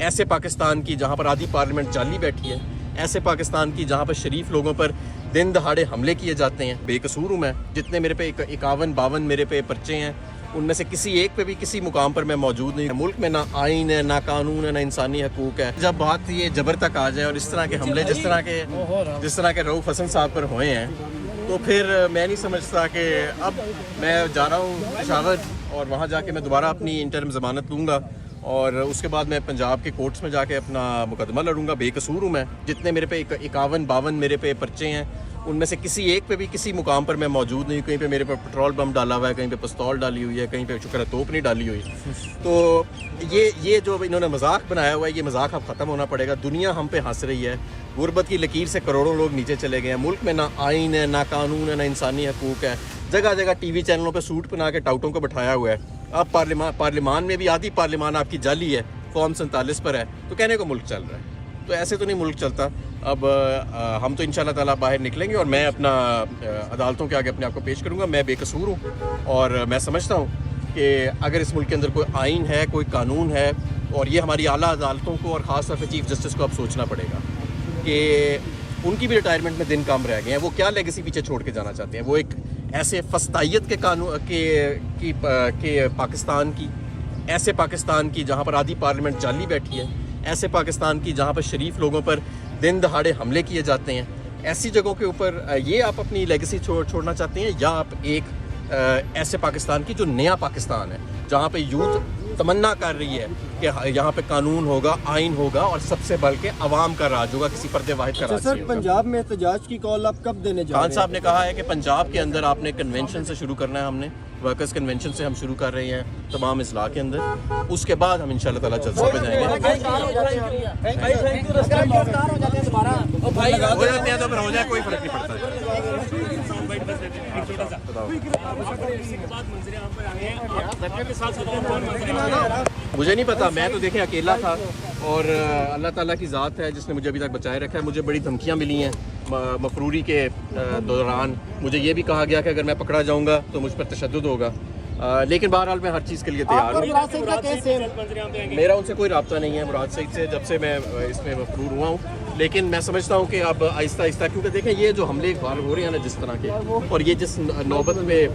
ایسے پاکستان کی جہاں پر آدھی پارلیمنٹ جعلی بیٹھی ہے، ایسے پاکستان کی جہاں پر شریف لوگوں پر دن دہاڑے حملے کیے جاتے ہیں. بے قصور ہوں میں. جتنے میرے پہ 51-52 میرے پہ پرچے ہیں، ان میں سے کسی ایک پہ بھی کسی مقام پر میں موجود نہیں. ملک میں نہ آئین ہے، نہ قانون ہے، نہ انسانی حقوق ہے. جب بات یہ جبر تک آ جائے اور اس طرح کے حملے جس طرح کے رؤوف حسن صاحب پر ہوئے ہیں، تو پھر میں نہیں سمجھتا کہ اب میں جا رہا ہوں پشاور اور وہاں جا کے میں دوبارہ اپنی انٹرم ضمانت لوں گا اور اس کے بعد میں پنجاب کے کورٹس میں جا کے اپنا مقدمہ لڑوں گا. بے قصور ہوں میں. جتنے میرے پہ 51-52 میرے پہ پرچے ہیں، ان میں سے کسی ایک پہ بھی کسی مقام پر میں موجود نہیں. کہیں پہ میرے پہ پٹرول بم ڈالا ہوا ہے، کہیں پہ پستول ڈالی ہوئی ہے، کہیں پہ شکر ہے توپ نہیں ڈالی ہوئی. تو یہ جو انہوں نے مذاق بنایا ہوا ہے، یہ مذاق اب ختم ہونا پڑے گا. دنیا ہم پہ ہنس رہی ہے. غربت کی لکیر سے کروڑوں لوگ نیچے چلے گئے ہیں. ملک میں نہ آئین ہے، نہ قانون ہے، نہ انسانی حقوق ہے. جگہ جگہ ٹی وی چینلوں پہ سوٹ پہنا کے ٹاؤٹوں کو بٹھایا ہوا ہے. اب پارلیمان میں بھی آدھی پارلیمان آپ کی جعلی ہے، فارم 47 پر ہے، تو کہنے کو ملک چل رہا ہے. تو ایسے تو نہیں ملک چلتا. اب ہم تو انشاءاللہ تعالیٰ باہر نکلیں گے اور میں اپنا عدالتوں کے آگے اپنے آپ کو پیش کروں گا. میں بے قصور ہوں اور میں سمجھتا ہوں کہ اگر اس ملک کے اندر کوئی آئین ہے، کوئی قانون ہے، اور یہ ہماری اعلیٰ عدالتوں کو اور خاص طور پہ چیف جسٹس کو اب سوچنا پڑے گا کہ ان کی بھی ریٹائرمنٹ میں دن کم رہ گئے ہیں. وہ کیا لیگیسی پیچھے چھوڑ کے جانا چاہتے ہیں؟ وہ ایک ایسے فسطائیت کے قانون کے پاکستان کی، ایسے پاکستان کی جہاں پر آدھی پارلیمنٹ جعلی بیٹھی ہے، ایسے پاکستان کی جہاں پر شریف لوگوں پر دن دہاڑے حملے کیے جاتے ہیں، ایسی جگہوں کے اوپر یہ آپ اپنی لیگیسی چھوڑنا چاہتے ہیں، یا آپ ایک ایسے پاکستان کی جو نیا پاکستان ہے، جہاں پہ یوتھ تمنا کر رہی ہے کہ یہاں پہ قانون ہوگا، آئین ہوگا اور سب سے بلکہ عوام کا راج ہوگا، کسی فرد واحد کا راج نہیں ہوگا. پنجاب میں احتجاج کی کال آپ کب دینے جا رہے ہیں؟ خان صاحب نے کہا ہے کہ پنجاب کے اندر آپ نے کنونشن سے شروع کرنا ہے. ہم نے ورکرز کنونشن سے ہم شروع کر رہے ہیں تمام اضلاع کے اندر. اس کے بعد ہم انشاءاللہ تعالیٰ جلسوں پہ جائیں گے. ہو جاتے ہیں تو پھر ہو جائے، کوئی فرق نہیں پڑتا. مجھے نہیں پتا، میں تو دیکھیں اکیلا تھا اور اللہ تعالیٰ کی ذات ہے جس نے مجھے ابھی تک بچائے رکھا ہے. مجھے بڑی دھمکیاں ملی ہیں مفروری کے دوران. مجھے یہ بھی کہا گیا کہ اگر میں پکڑا جاؤں گا تو مجھ پر تشدد ہوگا، لیکن بہرحال میں ہر چیز کے لیے تیار ہوں. میرا ان سے کوئی رابطہ نہیں ہے مراد سعید سے، جب سے میں اس میں مفرور ہوا ہوں. لیکن میں سمجھتا ہوں کہ اب آہستہ آہستہ، کیونکہ دیکھیں یہ جو حملے اقبال ہو رہے ہیں نا جس طرح کے، اور یہ جس نوبت میں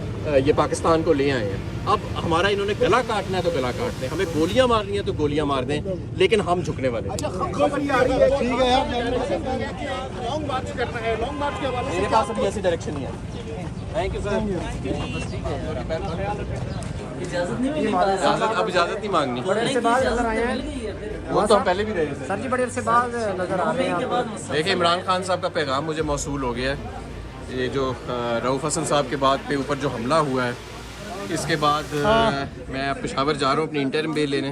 یہ پاکستان کو لے آئے ہیں، اب ہمارا انہوں نے گلا کاٹنا ہے تو گلا کاٹ دیں، ہمیں گولیاں مارنی ہیں تو گولیاں مار دیں، لیکن ہم جھکنے والے نہیں. میرے پاس ابھی ایسی ڈائریکشن نہیں ہے. Thank you sir. اب اجازت نہیں مانگنی، وہ تو ہم پہلے بھی رہے تھے سر جی. بڑے عرصے بعد نظر آ رہے ہیں. دیکھیں عمران خان صاحب کا پیغام مجھے موصول ہو گیا ہے. یہ جو رؤوف حسن صاحب کے بعد پہ اوپر جو حملہ ہوا ہے، اس کے بعد میں پشاور جا رہا ہوں اپنی انٹرم بیل لینے،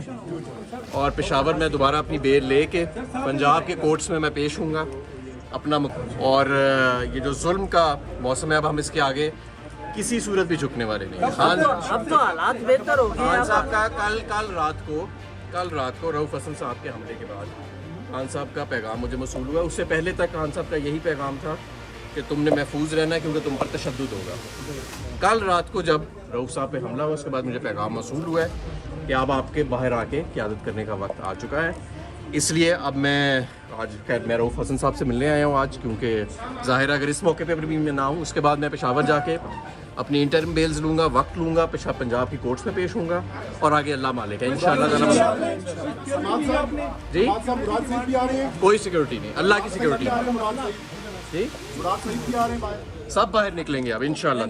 اور پشاور میں دوبارہ اپنی بیل لے کے پنجاب کے کورٹس میں پیش ہوں گا اپنا. اور یہ جو ظلم کا موسم ہے، اب ہم اس کے آگے کسی صورت بھی جھکنے والے نہیں. اب تو حالات بہتر ہو گئے. خان صاحب کا کل رات کو رؤوف حسن صاحب کے حملے کے بعد خان صاحب کا پیغام مجھے موصول ہوا. اس سے پہلے تک خان صاحب کا یہی پیغام تھا کہ تم نے محفوظ رہنا ہے کیونکہ تم پر تشدد ہوگا. کل رات کو جب رؤوف صاحب پہ حملہ ہوا، اس کے بعد مجھے پیغام موصول ہوا ہے کہ اب آپ کے باہر آ کے قیادت کرنے کا وقت آ چکا ہے. اس لیے اب میں میں رؤوف حسن صاحب سے ملنے آیا ہوں آج، کیونکہ ظاہر اگر اس موقع پہ بھی میں نہ ہوں، اس کے بعد میں پشاور جا کے اپنی انٹرم بیلز لوں گا، وقت لوں گا، پنجاب کی کورٹس میں پیش ہوں گا، اور آگے اللہ مالک ہے انشاءاللہ. جی کوئی سیکورٹی نہیں، اللہ کی سیکورٹی جی. سب باہر نکلیں گے اب انشاءاللہ.